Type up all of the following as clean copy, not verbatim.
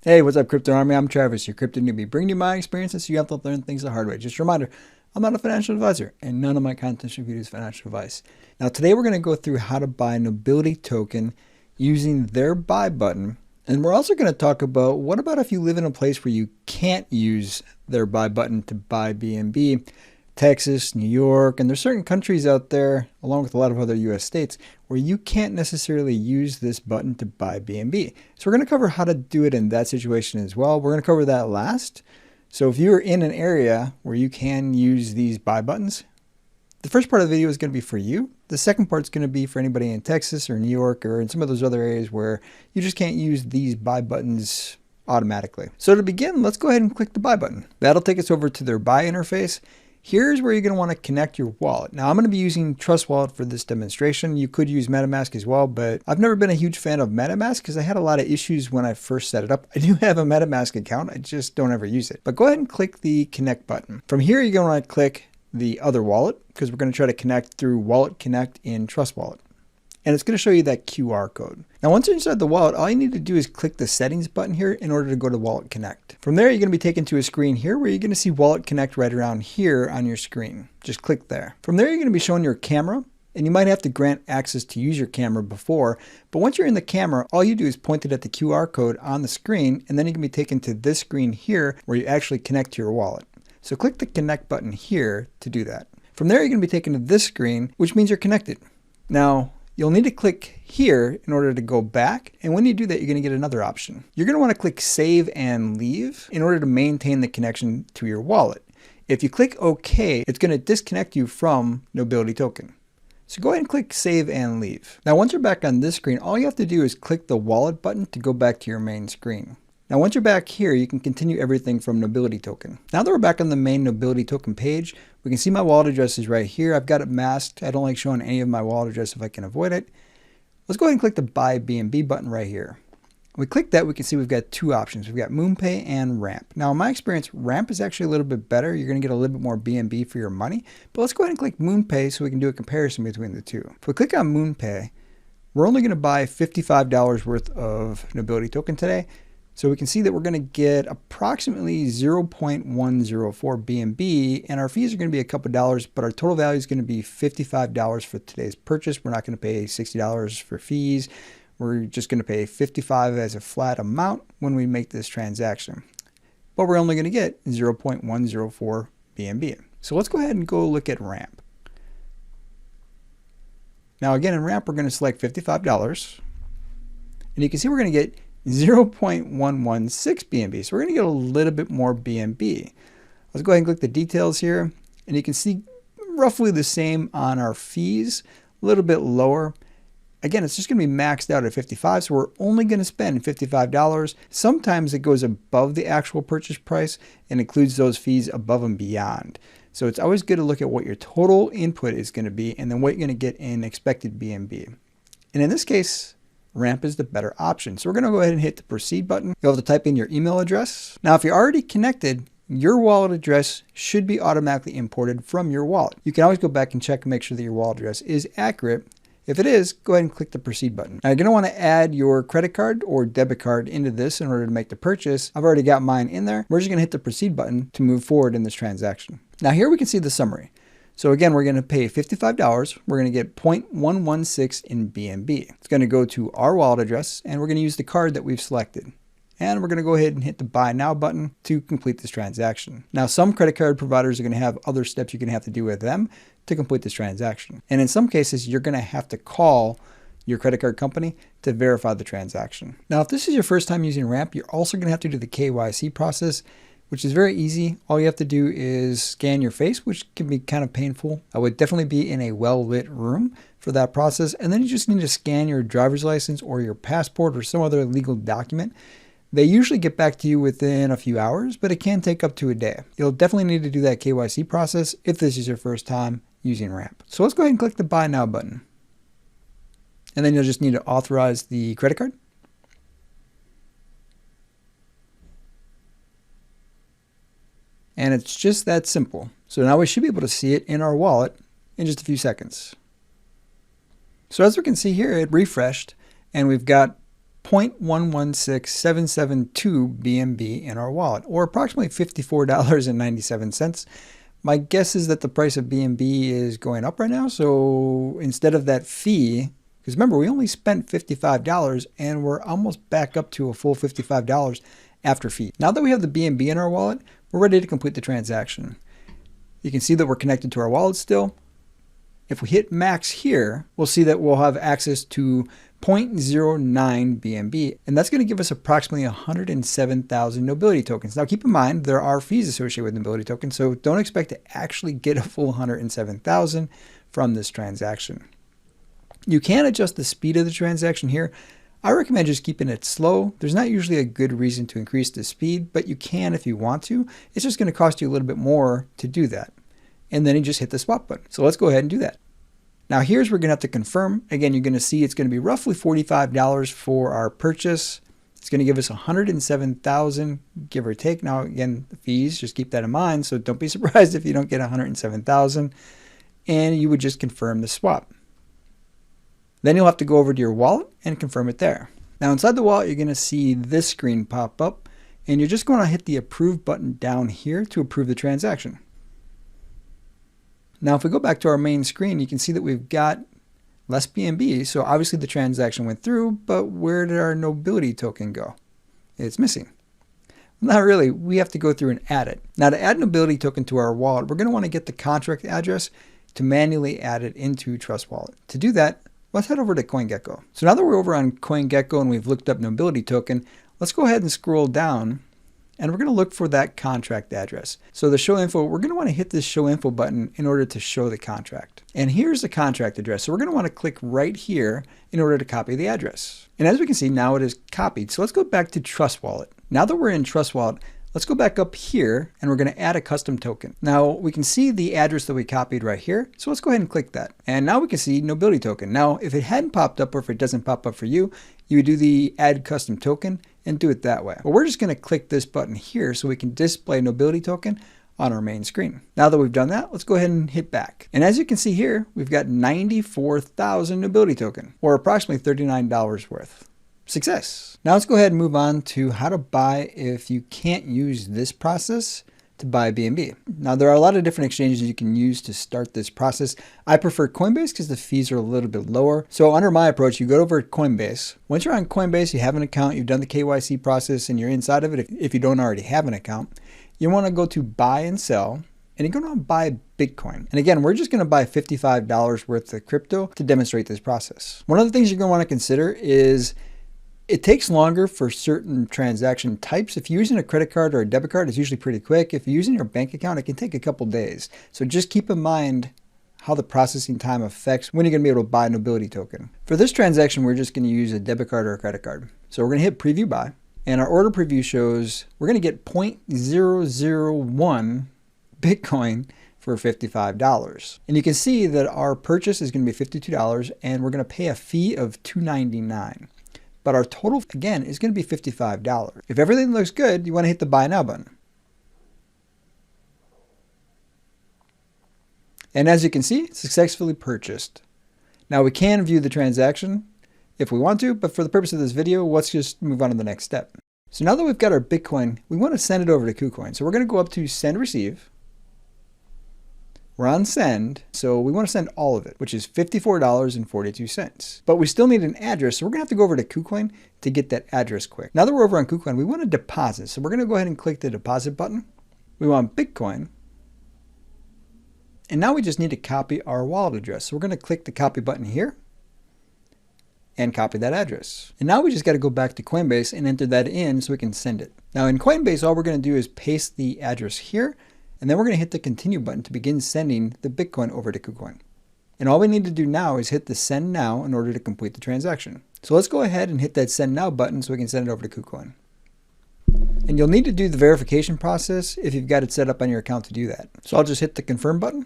Hey, what's up, Crypto Army? I'm Travis, your crypto newbie, bringing you my experiences so you have to learn things the hard way. Just a reminder, I'm not a financial advisor, and none of my content should be used as financial advice. Now, today we're going to go through how to buy Nobility Token using their buy button, and we're also going to talk about what about if you live in a place where you can't use their buy button to buy BNB. Texas, New York, and there's certain countries out there, along with a lot of other US states, where you can't necessarily use this button to buy BNB. So we're going to cover how to do it in that situation as well. We're going to cover that last. So if you're in an area where you can use these buy buttons, the first part of the video is going to be for you. The second part is going to be for anybody in Texas or New York or in some of those other areas where you just can't use these buy buttons automatically. So to begin, let's go ahead and click the buy button. That'll take us over to their buy interface. Here's where you're going to want to connect your wallet. Now, I'm going to be using Trust Wallet for this demonstration. You could use MetaMask as well, but I've never been a huge fan of MetaMask because I had a lot of issues when I first set it up. I do have a MetaMask account. I just don't ever use it. But go ahead and click the connect button. From here, you're going to want to click the other wallet because we're going to try to connect through Wallet Connect in Trust Wallet. And it's going to show you that QR code. Now, once you're inside the wallet, all you need to do is click the settings button here in order to go to Wallet Connect. From there, you're going to be taken to a screen here where you're going to see Wallet Connect right around here on your screen. Just click there. From there, you're going to be shown your camera, and you might have to grant access to use your camera before. But once you're in the camera, all you do is point it at the QR code on the screen, and then you can be taken to this screen here where you actually connect to your wallet. So click the connect button here to do that. From there, you're going to be taken to this screen, which means you're connected. Now, you'll need to click here in order to go back. And when you do that, you're going to get another option. You're going to want to click Save and Leave in order to maintain the connection to your wallet. If you click OK, it's going to disconnect you from Nobility Token. So go ahead and click Save and Leave. Now, once you're back on this screen, all you have to do is click the wallet button to go back to your main screen. Now, once you're back here, you can continue everything from Nobility Token. Now that we're back on the main Nobility Token page, we can see my wallet address is right here. I've got it masked. I don't like showing any of my wallet address if I can avoid it. Let's go ahead and click the Buy BNB button right here. When we click that, we can see we've got two options. We've got Moonpay and Ramp. Now, in my experience, Ramp is actually a little bit better. You're going to get a little bit more BNB for your money. But let's go ahead and click Moonpay so we can do a comparison between the two. If we click on Moonpay, we're only going to buy $55 worth of Nobility Token today. So we can see that we're going to get approximately 0.104 BNB, and our fees are going to be a couple dollars, but our total value is going to be $55 for today's purchase. We're not going to pay $60 for fees. We're just going to pay $55 as a flat amount when we make this transaction. But we're only going to get 0.104 BNB. So let's go ahead and go look at Ramp. Now again, in Ramp, we're going to select $55, and you can see we're going to get 0.116 BNB. So we're going to get a little bit more BNB. Let's go ahead and click the details here. And you can see roughly the same on our fees, a little bit lower. Again, it's just going to be maxed out at 55. So we're only going to spend $55. Sometimes it goes above the actual purchase price and includes those fees above and beyond. So it's always good to look at what your total input is going to be and then what you're going to get in expected BNB. And in this case, Ramp is the better option. So we're going to go ahead and hit the proceed button. You'll have to type in your email address. Now, if you're already connected, your wallet address should be automatically imported from your wallet. You can always go back and check and make sure that your wallet address is accurate. If it is, go ahead and click the proceed button. Now, you're going to want to add your credit card or debit card into this in order to make the purchase. I've already got mine in there. We're just going to hit the proceed button to move forward in this transaction. Now, here we can see the summary. So again, we're going to pay $55. We're going to get 0.116 in BNB. It's going to go to our wallet address, and we're going to use the card that we've selected. And we're going to go ahead and hit the Buy Now button to complete this transaction. Now, some credit card providers are going to have other steps you're going to have to do with them to complete this transaction. And in some cases, you're going to have to call your credit card company to verify the transaction. Now, if this is your first time using Ramp, you're also going to have to do the KYC process, which is very easy. All you have to do is scan your face, which can be kind of painful. I would definitely be in a well-lit room for that process. And then you just need to scan your driver's license or your passport or some other legal document. They usually get back to you within a few hours, but it can take up to a day. You'll definitely need to do that KYC process if this is your first time using Ramp. So let's go ahead and click the Buy Now button. And then you'll just need to authorize the credit card. And it's just that simple. So now we should be able to see it in our wallet in just a few seconds. So as we can see here, it refreshed and we've got 0.116772 BNB in our wallet, or approximately $54.97. My guess is that the price of BNB is going up right now, so instead of that fee, because remember, we only spent $55 and we're almost back up to a full $55 after fee. Now that we have the BNB in our wallet, we're ready to complete the transaction. You can see that we're connected to our wallet still. If we hit max here, we'll see that we'll have access to 0.09 BNB, and that's going to give us approximately 107,000 Nobility tokens. Now keep in mind, there are fees associated with Nobility tokens, so don't expect to actually get a full 107,000 from this transaction. You can adjust the speed of the transaction here. I recommend just keeping it slow. There's not usually a good reason to increase the speed, but you can if you want to. It's just going to cost you a little bit more to do that. And then you just hit the swap button. So let's go ahead and do that. Now here's where we're going to have to confirm. Again, you're going to see it's going to be roughly $45 for our purchase. It's going to give us 107,000, give or take. Now again, the fees, just keep that in mind. So don't be surprised if you don't get 107,000. And you would just confirm the swap. Then you'll have to go over to your wallet and confirm it there. Now inside the wallet, you're going to see this screen pop up, and you're just going to hit the approve button down here to approve the transaction. Now if we go back to our main screen, you can see that we've got less BNB, so obviously the transaction went through, but where did our Nobility token go? It's missing. Not really, we have to go through and add it. Now to add Nobility token to our wallet, we're going to want to get the contract address to manually add it into Trust Wallet. To do that, let's head over to CoinGecko. So now that we're over on CoinGecko and we've looked up Nobility token, let's go ahead and scroll down, and we're going to look for that contract address. So the show info, we're going to want to hit this show info button in order to show the contract. And here's the contract address. So we're going to want to click right here in order to copy the address. And as we can see, now it is copied. So let's go back to Trust Wallet. Now that we're in Trust Wallet, let's go back up here and we're going to add a custom token. Now we can see the address that we copied right here. So let's go ahead and click that. And now we can see Nobility token. Now, if it hadn't popped up or if it doesn't pop up for you, you would do the add custom token and do it that way. But we're just going to click this button here so we can display Nobility token on our main screen. Now that we've done that, let's go ahead and hit back. And as you can see here, we've got 94,000 Nobility token, or approximately $39 worth. Success. Now let's go ahead and move on to how to buy if you can't use this process to buy BNB. Now there are a lot of different exchanges you can use to start this process. I prefer Coinbase because the fees are a little bit lower. So under my approach, you go over to Coinbase. Once you're on Coinbase, you have an account, you've done the KYC process and you're inside of it. If you don't already have an account, you want to go to buy and sell, and you're going to buy Bitcoin. And again, we're just going to buy $55 worth of crypto to demonstrate this process. One of the things you're going to want to consider is it takes longer for certain transaction types. If you're using a credit card or a debit card, it's usually pretty quick. If you're using your bank account, it can take a couple days. So just keep in mind how the processing time affects when you're going to be able to buy Nobility token. For this transaction, we're just going to use a debit card or a credit card. So we're going to hit preview buy, and our order preview shows we're going to get 0.001 Bitcoin for $55. And you can see that our purchase is going to be $52 and we're going to pay a fee of $2.99. But our total, again, is going to be $55. If everything looks good, you want to hit the Buy Now button. And as you can see, successfully purchased. Now we can view the transaction if we want to, but for the purpose of this video, let's just move on to the next step. So now that we've got our Bitcoin, we want to send it over to KuCoin. So we're going to go up to Send Receive. We're on send, so we want to send all of it, which is $54.42. But we still need an address, so we're going to have to go over to KuCoin to get that address quick. Now that we're over on KuCoin, we want to deposit. So we're going to go ahead and click the deposit button. We want Bitcoin. And now we just need to copy our wallet address. So we're going to click the copy button here and copy that address. And now we just got to go back to Coinbase and enter that in so we can send it. Now in Coinbase, all we're going to do is paste the address here, and then we're going to hit the continue button to begin sending the Bitcoin over to KuCoin. And all we need to do now is hit the send now in order to complete the transaction. So let's go ahead and hit that send now button so we can send it over to KuCoin. And you'll need to do the verification process if you've got it set up on your account to do that. So I'll just hit the confirm button.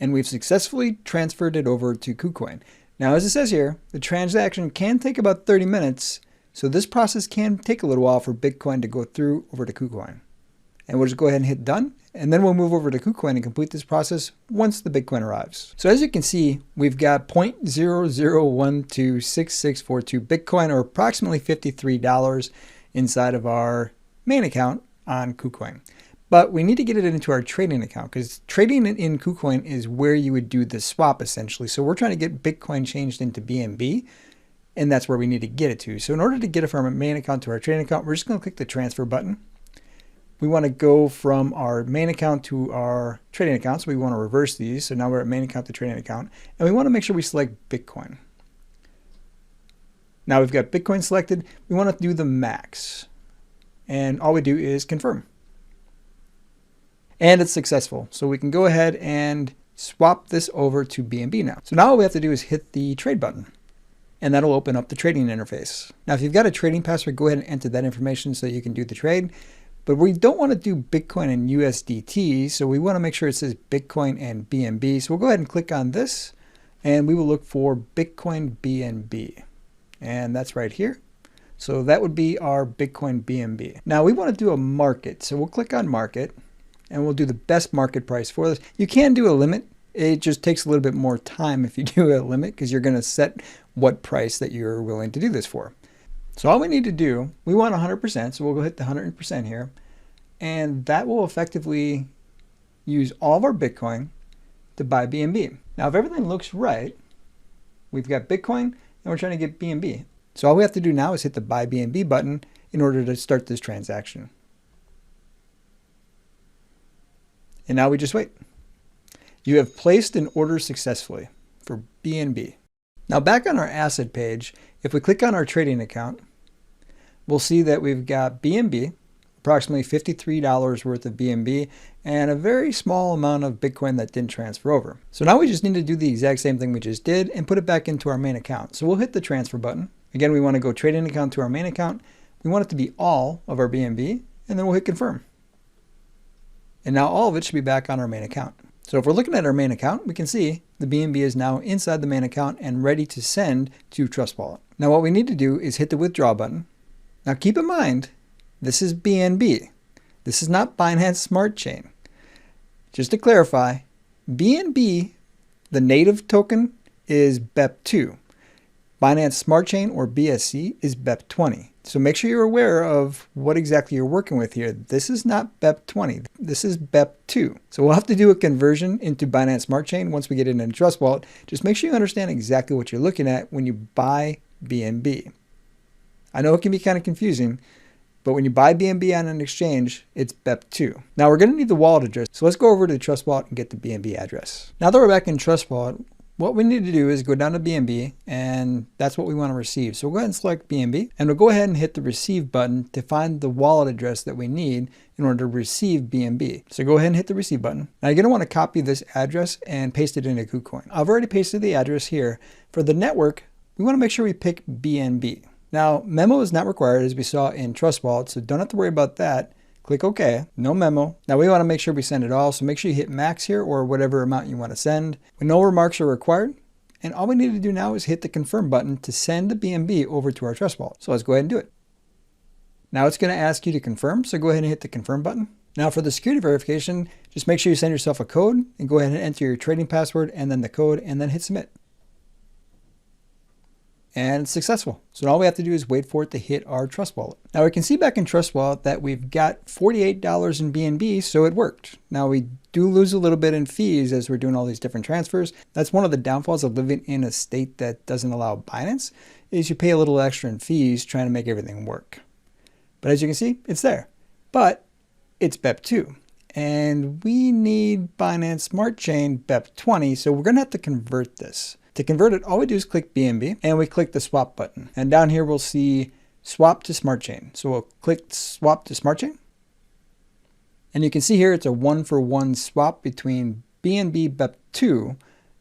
And we've successfully transferred it over to KuCoin. Now, as it says here, the transaction can take about 30 minutes. So this process can take a little while for Bitcoin to go through over to KuCoin. And we'll just go ahead and hit done, And then we'll move over to KuCoin and complete this process once the Bitcoin arrives. So as you can see, we've got 0.00126642 Bitcoin, or approximately $53 inside of our main account on KuCoin. But we need to get it into our trading account, because trading in KuCoin is where you would do the swap essentially. So we're trying to get Bitcoin changed into BNB, and that's where we need to get it to. So in order to get it from our main account to our trading account, we're just going to click the transfer button. We want to go from our main account to our trading account. So we want to reverse these. So now we're at main account to trading account, and we want to make sure we select Bitcoin. Now we've got Bitcoin selected. We want to do the max, and all we do is confirm. And it's successful. So we can go ahead and swap this over to BNB now. So now all we have to do is hit the trade button, and that'll open up the trading interface. Now, if you've got a trading password, go ahead and enter that information so you can do the trade. But we don't want to do Bitcoin and USDT, so we want to make sure it says Bitcoin and BNB. So we'll go ahead and click on this, and we will look for Bitcoin BNB. And that's right here. So that would be our Bitcoin BNB. Now we want to do a market. So we'll click on market, and we'll do the best market price for this. You can do a limit. It just takes a little bit more time if you do a limit, because you're going to set what price that you're willing to do this for. So all we need to do, we want 100%, so we'll go hit the 100% here, and that will effectively use all of our Bitcoin to buy BNB. Now, if everything looks right, we've got Bitcoin, and we're trying to get BNB. So all we have to do now is hit the Buy BNB button in order to start this transaction. And now we just wait. You have placed an order successfully for BNB. Now back on our asset page, if we click on our trading account, we'll see that we've got BNB, approximately $53 worth of BNB, and a very small amount of Bitcoin that didn't transfer over. So now we just need to do the exact same thing we just did and put it back into our main account. So we'll hit the transfer button. Again, we want to go trading account to our main account. We want it to be all of our BNB, and then we'll hit confirm. And now all of it should be back on our main account. So if we're looking at our main account, we can see the BNB is now inside the main account and ready to send to Trust Wallet. Now what we need to do is hit the withdraw button. Now keep in mind, this is BNB. This is not Binance Smart Chain. Just to clarify, BNB, the native token, is BEP2. Binance Smart Chain, or BSC, is BEP20. So make sure you're aware of what exactly you're working with here. This is not BEP20. This is BEP2. So we'll have to do a conversion into Binance Smart Chain once we get it into Trust Wallet. Just make sure you understand exactly what you're looking at when you buy BNB. I know it can be kind of confusing, but when you buy BNB on an exchange, it's BEP2. Now we're going to need the wallet address. So let's go over to the Trust Wallet and get the BNB address. Now that we're back in Trust Wallet, what we need to do is go down to BNB, and that's what we want to receive. So we'll go ahead and select BNB, and we'll go ahead and hit the receive button to find the wallet address that we need in order to receive BNB. So go ahead and hit the receive button. Now you're going to want to copy this address and paste it into KuCoin. I've already pasted the address here. For the network, we want to make sure we pick BNB. Now memo is not required, as we saw in Trust Wallet, so don't have to worry about that. Click OK, no memo. Now we want to make sure we send it all, so make sure you hit max here, or whatever amount you want to send. No remarks are required, and all we need to do now is hit the confirm button to send the BNB over to our Trust Wallet. So let's go ahead and do it. Now it's going to ask you to confirm, so go ahead and hit the confirm button. Now for the security verification, just make sure you send yourself a code, and go ahead and enter your trading password and then the code, and then hit submit. And it's successful. So all we have to do is wait for it to hit our Trust Wallet. Now we can see back in Trust Wallet that we've got $48 in BNB, so it worked. Now we do lose a little bit in fees as we're doing all these different transfers. That's one of the downfalls of living in a state that doesn't allow Binance, is you pay a little extra in fees trying to make everything work. But as you can see, it's there. But it's BEP2. And we need Binance Smart Chain BEP20, so we're going to have to convert this. To convert it, all we do is click BNB, and we click the swap button. And down here, we'll see swap to smart chain. So we'll click swap to smart chain. And you can see here, it's a 1-for-1 swap between BNB BEP2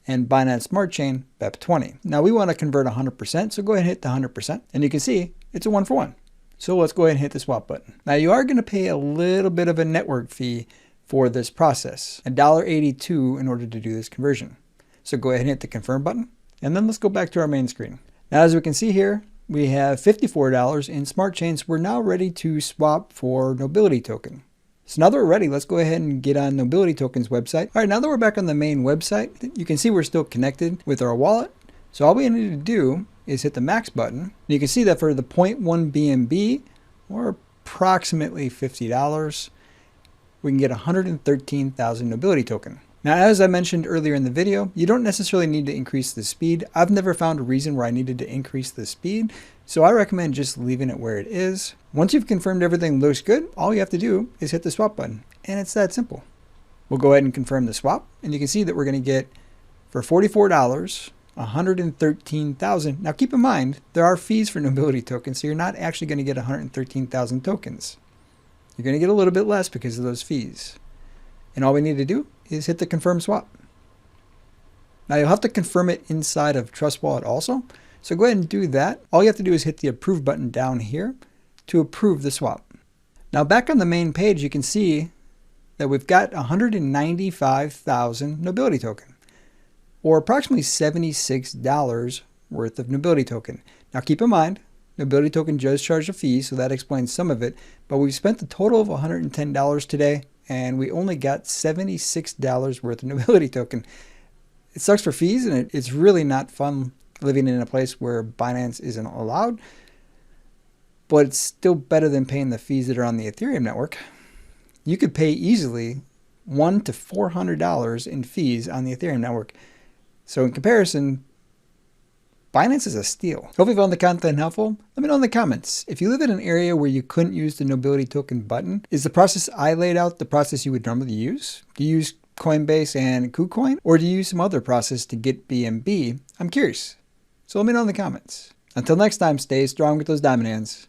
and Binance Smart Chain BEP20. Now we want to convert 100%, so go ahead and hit the 100%. And you can see it's a 1-for-1. So let's go ahead and hit the swap button. Now you are going to pay a little bit of a network fee for this process, $1.82 in order to do this conversion. So go ahead and hit the confirm button, and then let's go back to our main screen. Now as we can see here, we have $54 in smart chains. We're now ready to swap for Nobility Token. So now that we're ready, let's go ahead and get on Nobility Token's website. All right, now that we're back on the main website, you can see we're still connected with our wallet. So all we need to do is hit the max button. And you can see that for the 0.1 BNB, or approximately $50, we can get 113,000 Nobility Token. Now, as I mentioned earlier in the video, you don't necessarily need to increase the speed. I've never found a reason where I needed to increase the speed, so I recommend just leaving it where it is. Once you've confirmed everything looks good, all you have to do is hit the swap button, and it's that simple. We'll go ahead and confirm the swap, and you can see that we're going to get, for $44, 113,000. Now keep in mind, there are fees for Nobility tokens, so you're not actually going to get 113,000 tokens. You're going to get a little bit less because of those fees. And all we need to do is hit the confirm swap. Now you'll have to confirm it inside of Trust Wallet also. So go ahead and do that. All you have to do is hit the approve button down here to approve the swap. Now back on the main page, you can see that we've got 195,000 Nobility token, or approximately $76 worth of Nobility token. Now keep in mind, Nobility token does charge a fee, so that explains some of it, but we've spent a total of $110 today, and we only got $76 worth of Nobility token. It sucks for fees, and it's really not fun living in a place where Binance isn't allowed, but it's still better than paying the fees that are on the Ethereum network. You could pay easily $100 to $400 in fees on the Ethereum network. So in comparison, Binance is a steal. Hope you found the content helpful. Let me know in the comments. If you live in an area where you couldn't use the Nobility Token button, is the process I laid out the process you would normally use? Do you use Coinbase and KuCoin? Or do you use some other process to get BNB? I'm curious. So let me know in the comments. Until next time, stay strong with those diamond hands.